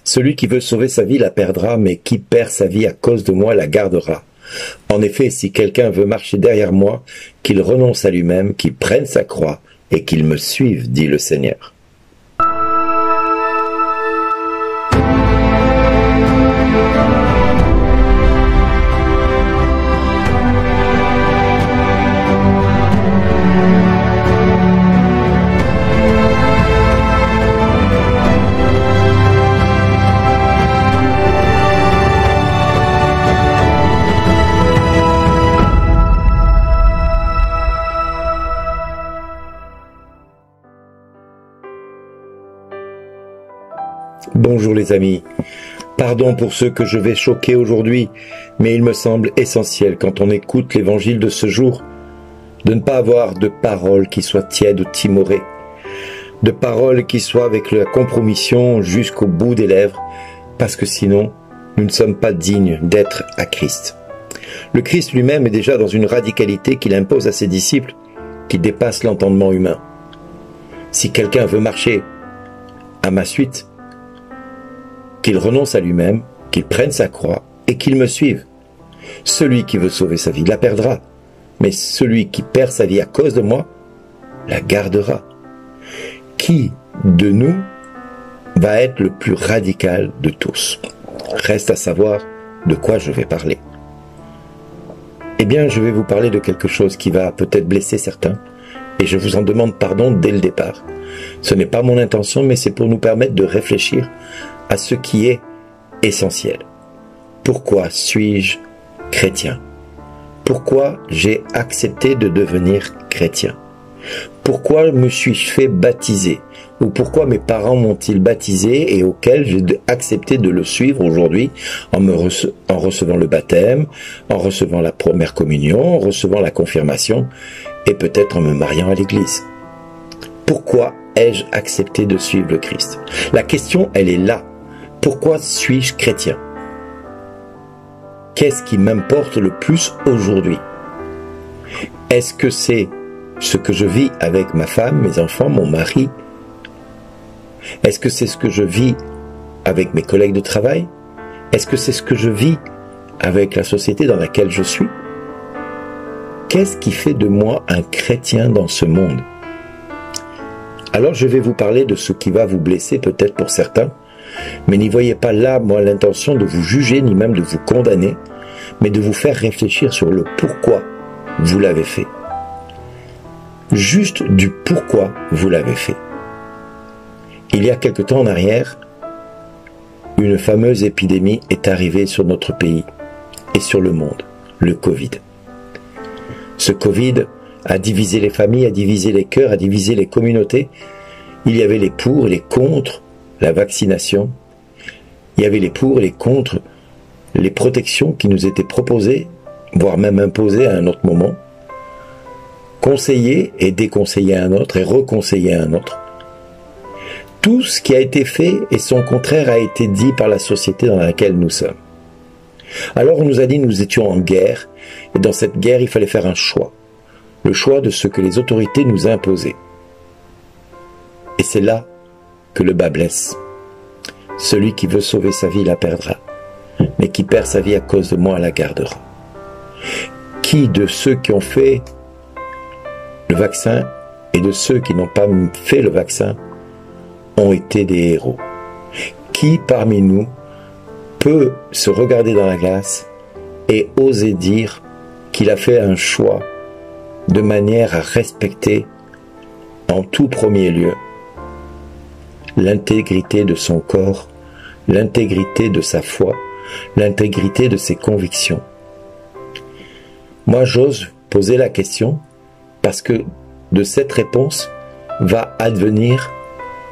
Celui qui veut sauver sa vie la perdra, mais qui perd sa vie à cause de moi la gardera. En effet, si quelqu'un veut marcher derrière moi, qu'il renonce à lui-même, qu'il prenne sa croix et qu'il me suive, dit le Seigneur. Bonjour les amis, pardon pour ceux que je vais choquer aujourd'hui, mais il me semble essentiel quand on écoute l'évangile de ce jour, de ne pas avoir de paroles qui soient tièdes ou timorées, de paroles qui soient avec la compromission jusqu'au bout des lèvres, parce que sinon, nous ne sommes pas dignes d'être à Christ. Le Christ lui-même est déjà dans une radicalité qu'il impose à ses disciples, qui dépasse l'entendement humain. Si quelqu'un veut marcher à ma suite, qu'il renonce à lui-même, qu'il prenne sa croix et qu'il me suive. Celui qui veut sauver sa vie la perdra, mais celui qui perd sa vie à cause de moi la gardera. Qui de nous va être le plus radical de tous? Reste à savoir de quoi je vais parler. Eh bien, je vais vous parler de quelque chose qui va peut-être blesser certains, et je vous en demande pardon dès le départ. Ce n'est pas mon intention, mais c'est pour nous permettre de réfléchir à ce qui est essentiel. Pourquoi suis-je chrétien? Pourquoi j'ai accepté de devenir chrétien? Pourquoi me suis-je fait baptiser? Ou pourquoi mes parents m'ont-ils baptisé et auquel j'ai accepté de le suivre aujourd'hui en recevant le baptême, en recevant la première communion, en recevant la confirmation et peut-être en me mariant à l'église? Pourquoi ai-je accepté de suivre le Christ? La question, elle est là. Pourquoi suis-je chrétien? Qu'est-ce qui m'importe le plus aujourd'hui? Est-ce que c'est ce que je vis avec ma femme, mes enfants, mon mari? Est-ce que c'est ce que je vis avec mes collègues de travail? Est-ce que c'est ce que je vis avec la société dans laquelle je suis? Qu'est-ce qui fait de moi un chrétien dans ce monde? Alors je vais vous parler de ce qui va vous blesser peut-être pour certains, mais n'y voyez pas là, moi, l'intention de vous juger, ni même de vous condamner, mais de vous faire réfléchir sur le pourquoi vous l'avez fait. Juste du pourquoi vous l'avez fait. Il y a quelque temps en arrière, une fameuse épidémie est arrivée sur notre pays et sur le monde, le Covid. Ce Covid a divisé les familles, a divisé les cœurs, a divisé les communautés. Il y avait les pour et les contre la vaccination. Il y avait les pour et les contre les protections qui nous étaient proposées, voire même imposées à un autre moment, conseillées et déconseillées à un autre et reconseillées à un autre. Tout ce qui a été fait et son contraire a été dit par la société dans laquelle nous sommes. Alors on nous a dit que nous étions en guerre, et dans cette guerre il fallait faire un choix. Le choix de ce que les autorités nous imposaient. Et c'est là que le bas blesse. Celui qui veut sauver sa vie la perdra, mais qui perd sa vie à cause de moi la gardera. Qui de ceux qui ont fait le vaccin et de ceux qui n'ont pas fait le vaccin ont été des héros? Qui parmi nous peut se regarder dans la glace et oser dire qu'il a fait un choix de manière à respecter en tout premier lieu l'intégrité de son corps, l'intégrité de sa foi, l'intégrité de ses convictions? Moi, j'ose poser la question parce que de cette réponse va advenir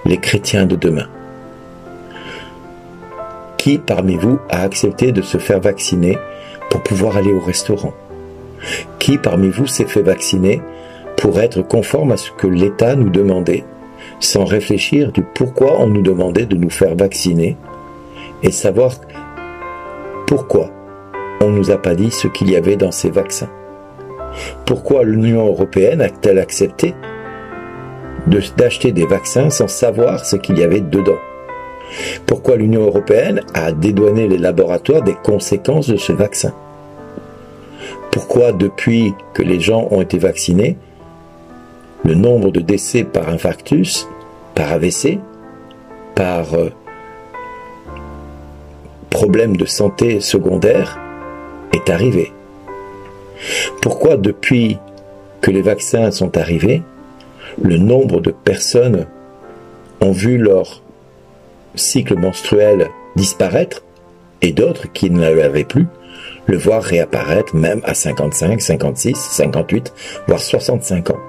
les chrétiens de demain. Qui parmi vous a accepté de se faire vacciner pour pouvoir aller au restaurant? Qui parmi vous s'est fait vacciner pour être conforme à ce que l'État nous demandait, sans réfléchir du pourquoi on nous demandait de nous faire vacciner et savoir pourquoi on ne nous a pas dit ce qu'il y avait dans ces vaccins? Pourquoi l'Union européenne a-t-elle accepté d'acheter des vaccins sans savoir ce qu'il y avait dedans? Pourquoi l'Union européenne a dédouané les laboratoires des conséquences de ce vaccin? Pourquoi, depuis que les gens ont été vaccinés, le nombre de décès par infarctus, par AVC, par problème de santé secondaire est arrivé? Pourquoi, depuis que les vaccins sont arrivés, le nombre de personnes ont vu leur cycle menstruel disparaître et d'autres qui ne l'avaient plus le voir réapparaître même à 55, 56, 58, voire 65 ans.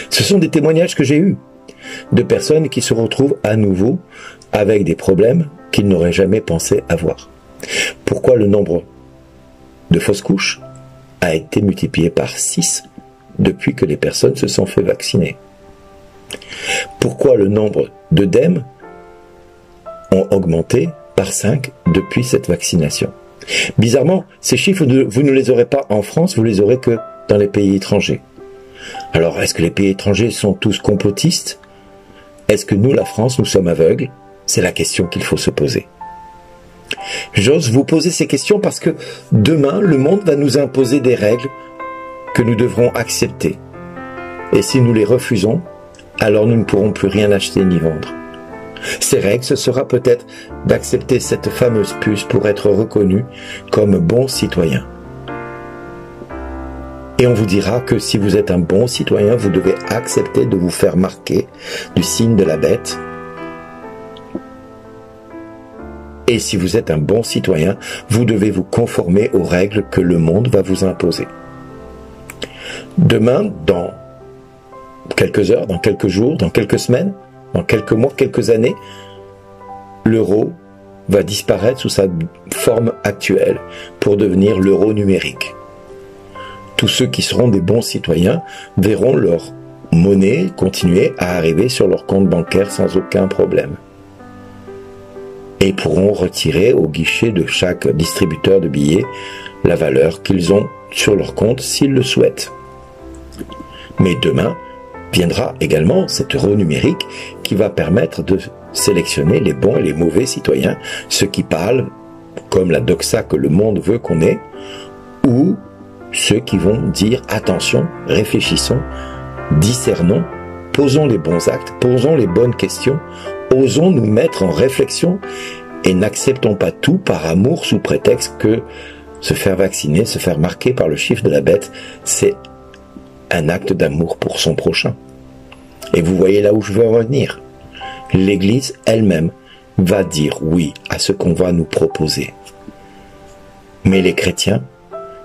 Ce sont des témoignages que j'ai eus de personnes qui se retrouvent à nouveau avec des problèmes qu'ils n'auraient jamais pensé avoir. Pourquoi le nombre de fausses couches a été multiplié par 6 depuis que les personnes se sont fait vacciner? Pourquoi le nombre d'œdèmes ont augmenté par 5 depuis cette vaccination? Bizarrement, ces chiffres, vous ne les aurez pas en France, vous les aurez que dans les pays étrangers. Alors, est-ce que les pays étrangers sont tous complotistes? Est-ce que nous, la France, nous sommes aveugles? C'est la question qu'il faut se poser. J'ose vous poser ces questions parce que demain, le monde va nous imposer des règles que nous devrons accepter. Et si nous les refusons, alors nous ne pourrons plus rien acheter ni vendre. Ces règles, ce sera peut-être d'accepter cette fameuse puce pour être reconnu comme bon citoyen. Et on vous dira que si vous êtes un bon citoyen, vous devez accepter de vous faire marquer du signe de la bête. Et si vous êtes un bon citoyen, vous devez vous conformer aux règles que le monde va vous imposer. Demain, dans quelques heures, dans quelques jours, dans quelques semaines, dans quelques mois, quelques années, l'euro va disparaître sous sa forme actuelle pour devenir l'euro numérique. Tous ceux qui seront des bons citoyens verront leur monnaie continuer à arriver sur leur compte bancaire sans aucun problème. Et pourront retirer au guichet de chaque distributeur de billets la valeur qu'ils ont sur leur compte s'ils le souhaitent. Mais demain, viendra également cet euro numérique qui va permettre de sélectionner les bons et les mauvais citoyens, ceux qui parlent comme la doxa que le monde veut qu'on ait, ou ceux qui vont dire attention, réfléchissons, discernons, posons les bons actes, posons les bonnes questions, osons nous mettre en réflexion et n'acceptons pas tout par amour sous prétexte que se faire vacciner, se faire marquer par le chiffre de la bête, c'est un acte d'amour pour son prochain. Et vous voyez là où je veux en venir. L'Église elle-même va dire oui à ce qu'on va nous proposer. Mais les chrétiens,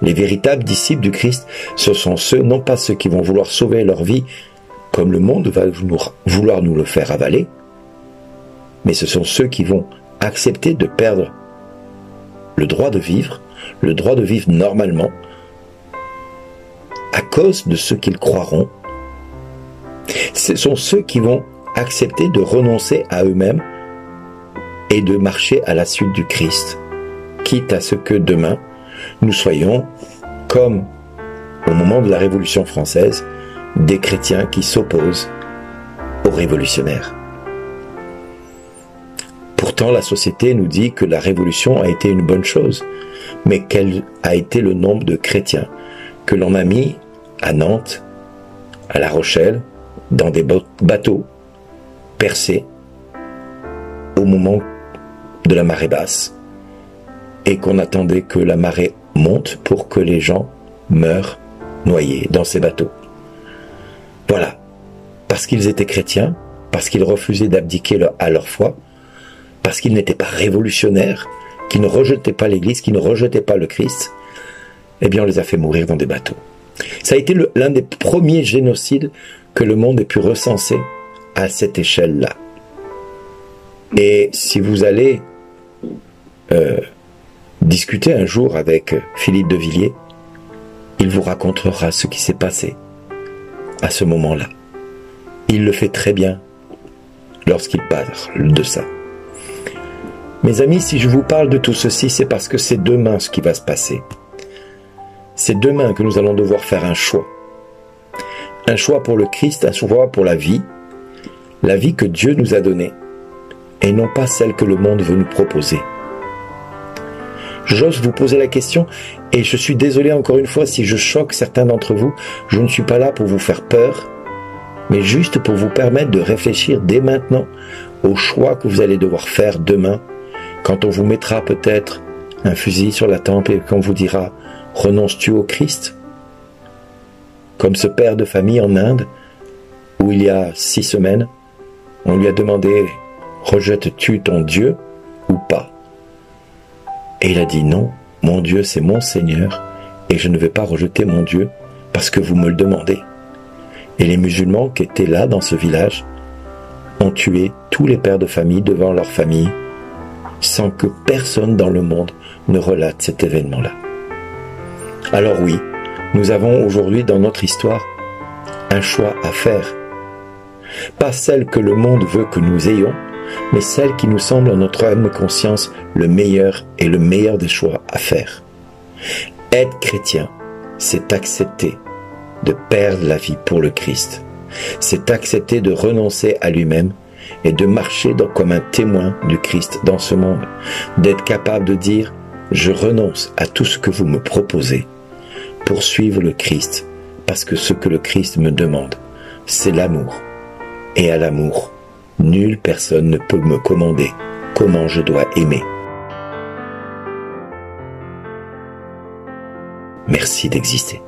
les véritables disciples du Christ, ce sont ceux, non pas ceux qui vont vouloir sauver leur vie, comme le monde va vouloir nous le faire avaler, mais ce sont ceux qui vont accepter de perdre le droit de vivre normalement, à cause de ce qu'ils croiront. Ce sont ceux qui vont accepter de renoncer à eux-mêmes et de marcher à la suite du Christ, quitte à ce que demain, nous soyons, comme au moment de la Révolution française, des chrétiens qui s'opposent aux révolutionnaires. Pourtant, la société nous dit que la Révolution a été une bonne chose, mais quel a été le nombre de chrétiens que l'on a mis à Nantes, à La Rochelle, dans des bateaux percés au moment de la marée basse, et qu'on attendait que la marée monte pour que les gens meurent noyés dans ces bateaux. Voilà, parce qu'ils étaient chrétiens, parce qu'ils refusaient d'abdiquer à leur foi, parce qu'ils n'étaient pas révolutionnaires, qu'ils ne rejetaient pas l'Église, qu'ils ne rejetaient pas le Christ, eh bien on les a fait mourir dans des bateaux. Ça a été l'un des premiers génocides que le monde ait pu recenser à cette échelle-là. Et si vous allez discuter un jour avec Philippe de Villiers, il vous racontera ce qui s'est passé à ce moment-là. Il le fait très bien lorsqu'il parle de ça. Mes amis, si je vous parle de tout ceci, c'est parce que c'est demain ce qui va se passer. C'est demain que nous allons devoir faire un choix. Un choix pour le Christ, un choix pour la vie que Dieu nous a donnée. et non pas celle que le monde veut nous proposer. J'ose vous poser la question, et je suis désolé encore une fois si je choque certains d'entre vous. Je ne suis pas là pour vous faire peur, mais juste pour vous permettre de réfléchir dès maintenant aux choix que vous allez devoir faire demain, quand on vous mettra peut-être un fusil sur la tempe et qu'on vous dira « Renonces-tu au Christ ?» Comme ce père de famille en Inde, où il y a 6 semaines, on lui a demandé « Rejettes-tu ton Dieu ou pas ?» Et il a dit « Non, mon Dieu c'est mon Seigneur, et je ne vais pas rejeter mon Dieu parce que vous me le demandez. » Et les musulmans qui étaient là dans ce village ont tué tous les pères de famille devant leur famille, sans que personne dans le monde ne relate cet événement-là. Alors oui, nous avons aujourd'hui dans notre histoire un choix à faire. Pas celle que le monde veut que nous ayons, mais celle qui nous semble en notre âme et conscience le meilleur et le meilleur des choix à faire. Être chrétien, c'est accepter de perdre la vie pour le Christ. C'est accepter de renoncer à lui-même et de marcher comme un témoin du Christ dans ce monde. D'être capable de dire « Je renonce à tout ce que vous me proposez pour suivre le Christ, parce que ce que le Christ me demande, c'est l'amour. Et à l'amour, nulle personne ne peut me commander comment je dois aimer. » Merci d'exister.